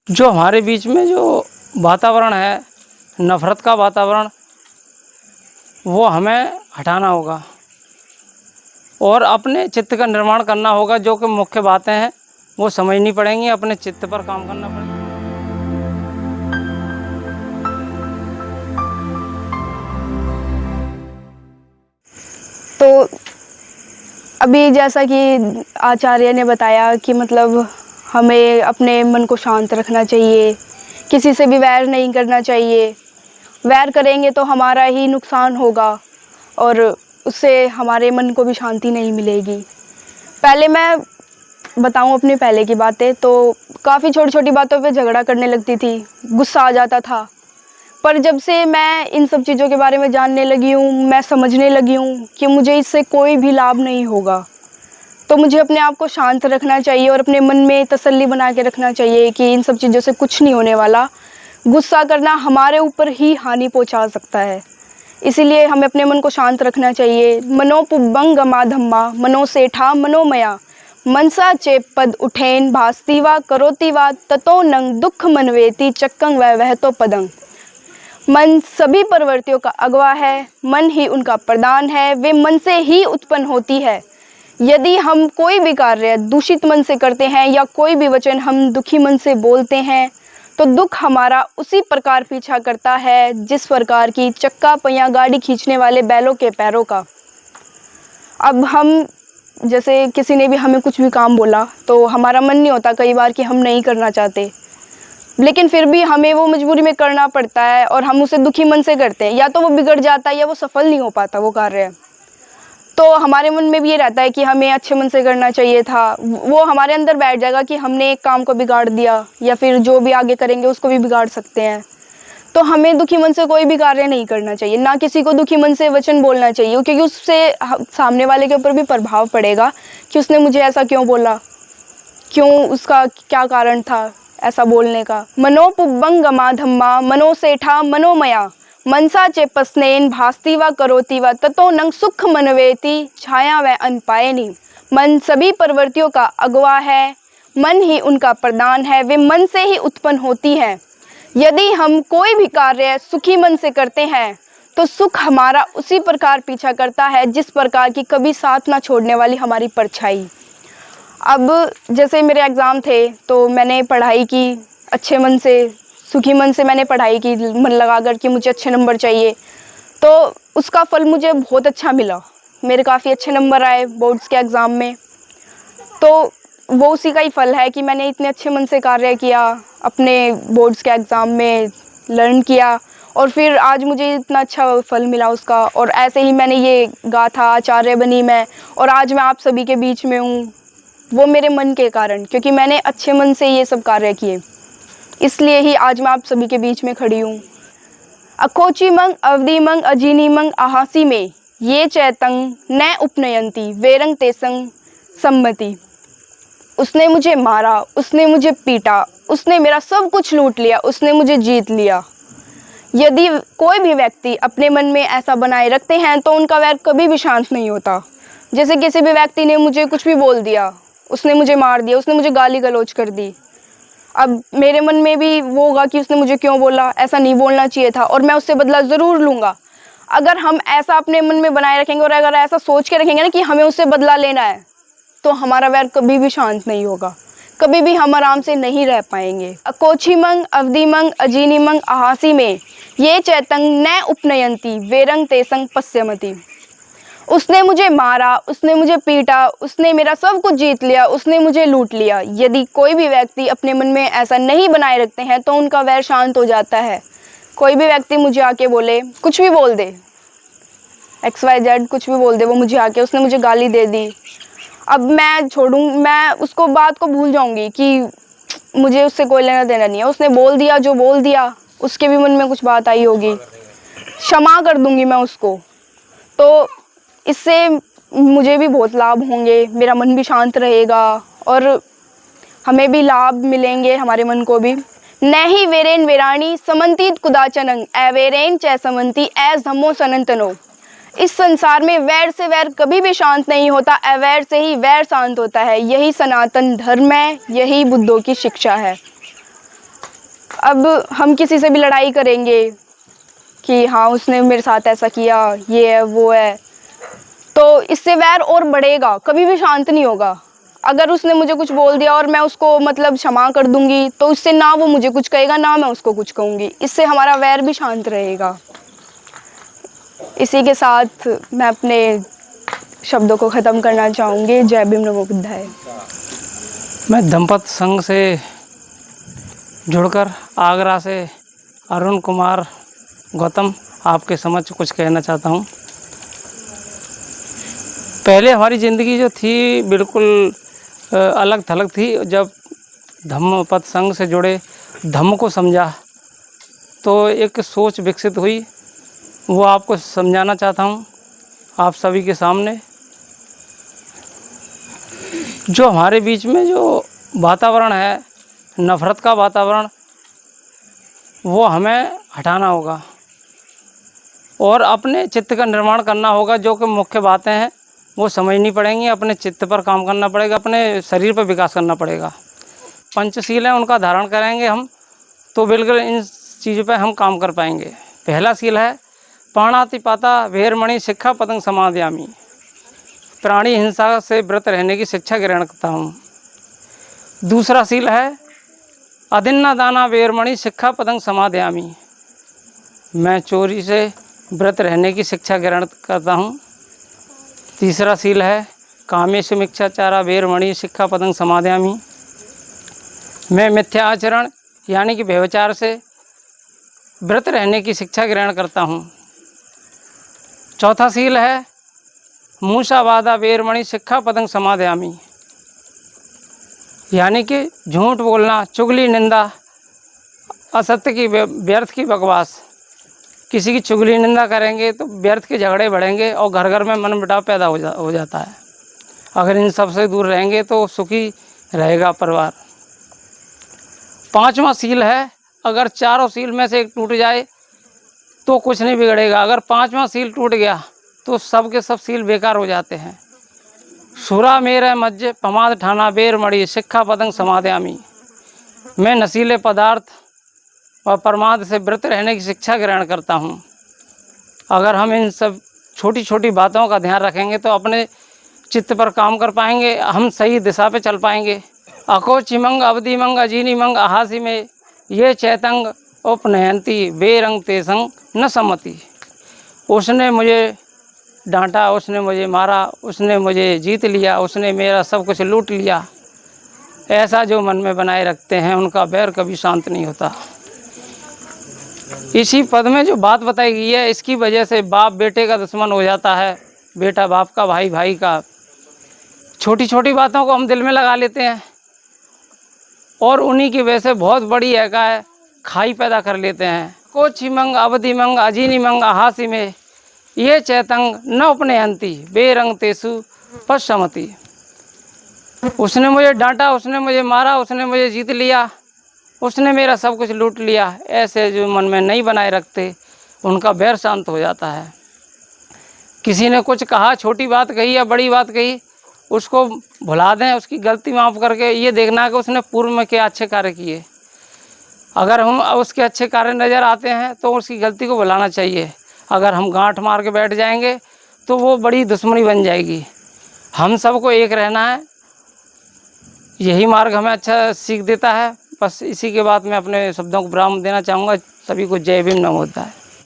जो हमारे बीच में जो वातावरण है, नफ़रत का वातावरण, वो हमें हटाना होगा और अपने चित्त का निर्माण करना होगा। जो कि मुख्य बातें हैं वो समझनी पड़ेंगी, अपने चित्त पर काम करना पड़ेगा। तो अभी जैसा कि आचार्य ने बताया कि मतलब हमें अपने मन को शांत रखना चाहिए, किसी से भी वैर नहीं करना चाहिए। वैर करेंगे तो हमारा ही नुकसान होगा और उससे हमारे मन को भी शांति नहीं मिलेगी। पहले मैं बताऊं अपनी पहले की बातें, तो काफ़ी छोटी छोटी बातों पे झगड़ा करने लगती थी, गुस्सा आ जाता था। पर जब से मैं इन सब चीज़ों के बारे में जानने लगी हूँ, मैं समझने लगी हूँ कि मुझे इससे कोई भी लाभ नहीं होगा, तो मुझे अपने आप को शांत रखना चाहिए और अपने मन में तसल्ली बना के रखना चाहिए कि इन सब चीज़ों से कुछ नहीं होने वाला। गुस्सा करना हमारे ऊपर ही हानि पहुंचा सकता है, इसीलिए हमें अपने मन को शांत रखना चाहिए। मनोपुब्बं गमाधम्मा मनोसेठा मनोमया मनसा चेप पद उठेन भास्ति वा करोति वा ततो नंग दुख मनवेति चक्कं वह तो पदंग। मन सभी प्रवृत्तियों का अगवा है, मन ही उनका प्रधान है, वे मन से ही उत्पन्न होती है। यदि हम कोई भी कार्य दूषित मन से करते हैं या कोई भी वचन हम दुखी मन से बोलते हैं, तो दुख हमारा उसी प्रकार पीछा करता है जिस प्रकार की चक्का पहिया गाड़ी खींचने वाले बैलों के पैरों का। अब हम जैसे किसी ने भी हमें कुछ भी काम बोला तो हमारा मन नहीं होता कई बार कि हम नहीं करना चाहते, लेकिन फिर भी हमें वो मजबूरी में करना पड़ता है और हम उसे दुखी मन से करते हैं। या तो वो बिगड़ जाता है या वो सफल नहीं हो पाता वो कार्य। तो हमारे मन में भी ये रहता है कि हमें अच्छे मन से करना चाहिए था, वो हमारे अंदर बैठ जाएगा कि हमने एक काम को बिगाड़ दिया या फिर जो भी आगे करेंगे उसको भी बिगाड़ सकते हैं। तो हमें दुखी मन से कोई भी कार्य नहीं करना चाहिए, ना किसी को दुखी मन से वचन बोलना चाहिए, क्योंकि उससे सामने वाले के ऊपर भी प्रभाव पड़ेगा कि उसने मुझे ऐसा क्यों बोला, क्यों, उसका क्या कारण था ऐसा बोलने का। मनोपुब्बं गमाधम्मा मनोसेठा मनोमया मनसा चेपस्नेन भास्ति व करोति व ततो नंग सुख मनवेति छाया व अनपायनी। मन सभी प्रवृत्तियों का अगवा है, मन ही उनका प्रधान है, वे मन से ही उत्पन्न होती है। यदि हम कोई भी कार्य सुखी मन से करते हैं तो सुख हमारा उसी प्रकार पीछा करता है जिस प्रकार की कभी साथ ना छोड़ने वाली हमारी परछाई। अब जैसे मेरे एग्ज़ाम थे तो मैंने पढ़ाई की अच्छे मन से, सुखी मन से मैंने पढ़ाई की, मन लगा कर कि मुझे अच्छे नंबर चाहिए, तो उसका फल मुझे बहुत अच्छा मिला। मेरे काफ़ी अच्छे नंबर आए बोर्ड्स के एग्ज़ाम में, तो वो उसी का ही फल है कि मैंने इतने अच्छे मन से कार्य किया, अपने बोर्ड्स के एग्ज़ाम में लर्न किया और फिर आज मुझे इतना अच्छा फल मिला उसका। और ऐसे ही मैंने ये गाथा आचार्य बनी मैं, और आज मैं आप सभी के बीच में हूँ, वो मेरे मन के कारण, क्योंकि मैंने अच्छे मन से ये सब कार्य किए, इसलिए ही आज मैं आप सभी के बीच में खड़ी हूँ। अकोची मंग अवधि मंग अजीनी मंग आहासी में ये चैतंग न उपनयंती वेरंग तेसंग सम्मति। उसने मुझे मारा, उसने मुझे पीटा, उसने मेरा सब कुछ लूट लिया, उसने मुझे जीत लिया। यदि कोई भी व्यक्ति अपने मन में ऐसा बनाए रखते हैं तो उनका वैर कभी भी शांत नहीं होता। जैसे किसी भी व्यक्ति ने मुझे कुछ भी बोल दिया, उसने मुझे मार दिया, उसने मुझे गाली गलौज कर दी, अब मेरे मन में भी वो होगा कि उसने मुझे क्यों बोला, ऐसा नहीं बोलना चाहिए था, और मैं उससे बदला ज़रूर लूँगा। अगर हम ऐसा अपने मन में बनाए रखेंगे और अगर ऐसा सोच के रखेंगे ना कि हमें उससे बदला लेना है, तो हमारा वैर कभी भी शांत नहीं होगा, कभी भी हम आराम से नहीं रह पाएंगे। अकोची मंग अवधि मंग अजीनी मंग आहासी में ये चैतंग न उपनयंती वेरंग तेसंग पश्यमति। उसने मुझे मारा, उसने मुझे पीटा, उसने मेरा सब कुछ जीत लिया, उसने मुझे लूट लिया। यदि कोई भी व्यक्ति अपने मन में ऐसा नहीं बनाए रखते हैं तो उनका वैर शांत हो जाता है। कोई भी व्यक्ति मुझे आके बोले, कुछ भी बोल दे, XYZ कुछ भी बोल दे, वो मुझे आके, उसने मुझे गाली दे दी, अब मैं छोड़ूँ, मैं उसको बात को भूल जाऊँगी कि मुझे उससे कोई लेना देना नहीं है, उसने बोल दिया जो बोल दिया, उसके भी मन में कुछ बात आई होगी, क्षमा कर दूँगी मैं उसको। तो इससे मुझे भी बहुत लाभ होंगे, मेरा मन भी शांत रहेगा और हमें भी लाभ मिलेंगे, हमारे मन को भी। न ही वेरेन वेराणी समंतीत कुदाचनंग अवेरेन च समंती एस धम्मो सनंतनो। इस संसार में वैर से वैर कभी भी शांत नहीं होता, अवैर से ही वैर शांत होता है। यही सनातन धर्म है, यही बुद्धों की शिक्षा है। अब हम किसी से भी लड़ाई करेंगे कि हाँ उसने मेरे साथ ऐसा किया, ये है वो है, तो इससे वैर और बढ़ेगा, कभी भी शांत नहीं होगा। अगर उसने मुझे कुछ बोल दिया और मैं उसको मतलब क्षमा कर दूंगी, तो उससे ना वो मुझे कुछ कहेगा ना मैं उसको कुछ कहूँगी, इससे हमारा वैर भी शांत रहेगा। इसी के साथ मैं अपने शब्दों को ख़त्म करना चाहूँगी। जय भीम, नमो बुद्धाय। मैं धम्मपद संघ से जुड़कर आगरा से अरुण कुमार गौतम आपके समक्ष कुछ कहना चाहता हूँ। पहले हमारी ज़िंदगी जो थी बिल्कुल अलग थलग थी। जब धम्मपद संघ से जुड़े, धम्म को समझा, तो एक सोच विकसित हुई, वो आपको समझाना चाहता हूँ आप सभी के सामने। जो हमारे बीच में जो वातावरण है, नफ़रत का वातावरण, वो हमें हटाना होगा और अपने चित्त का निर्माण करना होगा। जो कि मुख्य बातें हैं वो समझनी पड़ेंगी, अपने चित्त पर काम करना पड़ेगा, अपने शरीर पर विकास करना पड़ेगा। पंचशील हैं, उनका धारण करेंगे हम तो बिल्कुल इन चीज़ों पे हम काम कर पाएंगे। पहला शील है पाणातिपाता वेरमणि शिक्षा पतंग समादयामी। प्राणी हिंसा से व्रत रहने की शिक्षा ग्रहण करता हूँ। दूसरा शील है अदिन्ना दाना वेरमणि शिक्षा पतंग समादयामी। मैं चोरी से व्रत रहने की शिक्षा ग्रहण करता हूँ। तीसरा शील है कामेषु मिच्छाचारा वेरमणि शिक्षा पतंग समादयामी। मैं मिथ्या आचरण यानी कि व्यभिचार से व्रत रहने की शिक्षा ग्रहण करता हूँ। चौथा शील है मूसावादा वेरमणि शिक्षा पतंग समादयामी, यानी कि झूठ बोलना, चुगली, निंदा, असत्य की, व्यर्थ की बकवास। किसी की चुगली निंदा करेंगे तो व्यर्थ के झगड़े बढ़ेंगे और घर घर में मनमुटाव पैदा हो जाता है। अगर इन सब से दूर रहेंगे तो सुखी रहेगा परिवार। पांचवा शील है अगर चारों शील में से एक टूट जाए तो कुछ नहीं बिगड़ेगा। अगर पांचवा शील टूट गया तो सब के सब शील बेकार हो जाते हैं। सुरा मेरे मज्ज पमाद ठाना वेरमणि शिक्षा पतंग समादयामी। मैं नशीले पदार्थ और प्रमाद से व्रत रहने की शिक्षा ग्रहण करता हूँ। अगर हम इन सब छोटी छोटी बातों का ध्यान रखेंगे तो अपने चित्त पर काम कर पाएंगे, हम सही दिशा पे चल पाएंगे। अको चिमंग अवधि मंग अजीनी मंग अहासी में ये चैतंग उपनयंती बेरंग तेसंग न सम्मति। उसने मुझे डांटा, उसने मुझे मारा, उसने मुझे जीत लिया, उसने मेरा सब कुछ लूट लिया, ऐसा जो मन में बनाए रखते हैं उनका वैर कभी शांत नहीं होता। इसी पद में जो बात बताई गई है, इसकी वजह से बाप बेटे का दुश्मन हो जाता है, बेटा बाप का, भाई भाई का। छोटी छोटी बातों को हम दिल में लगा लेते हैं और उन्हीं की वजह से बहुत बड़ी खाई पैदा कर लेते हैं। को छिमंग अवधि मंग अजीनी मंग अहासी में ये चैतंग न उपनयंती बेरंग तेसु पश्चमति। उसने मुझे डांटा, उसने मुझे मारा, उसने मुझे जीत लिया, उसने मेरा सब कुछ लूट लिया, ऐसे जो मन में नहीं बनाए रखते उनका वैर शांत हो जाता है। किसी ने कुछ कहा, छोटी बात कही या बड़ी बात कही, उसको भुला दें, उसकी गलती माफ़ करके ये देखना कि उसने पूर्व में क्या अच्छे कार्य किए। अगर हम उसके अच्छे कार्य नज़र आते हैं तो उसकी गलती को भुलाना चाहिए। अगर हम गांठ मार के बैठ जाएंगे तो वो बड़ी दुश्मनी बन जाएगी। हम सबको एक रहना है, यही मार्ग हमें अच्छा सीख देता है। बस इसी के बाद मैं अपने शब्दों को विराम देना चाहूँगा। सभी को जय भीम, नमो बुद्धाय।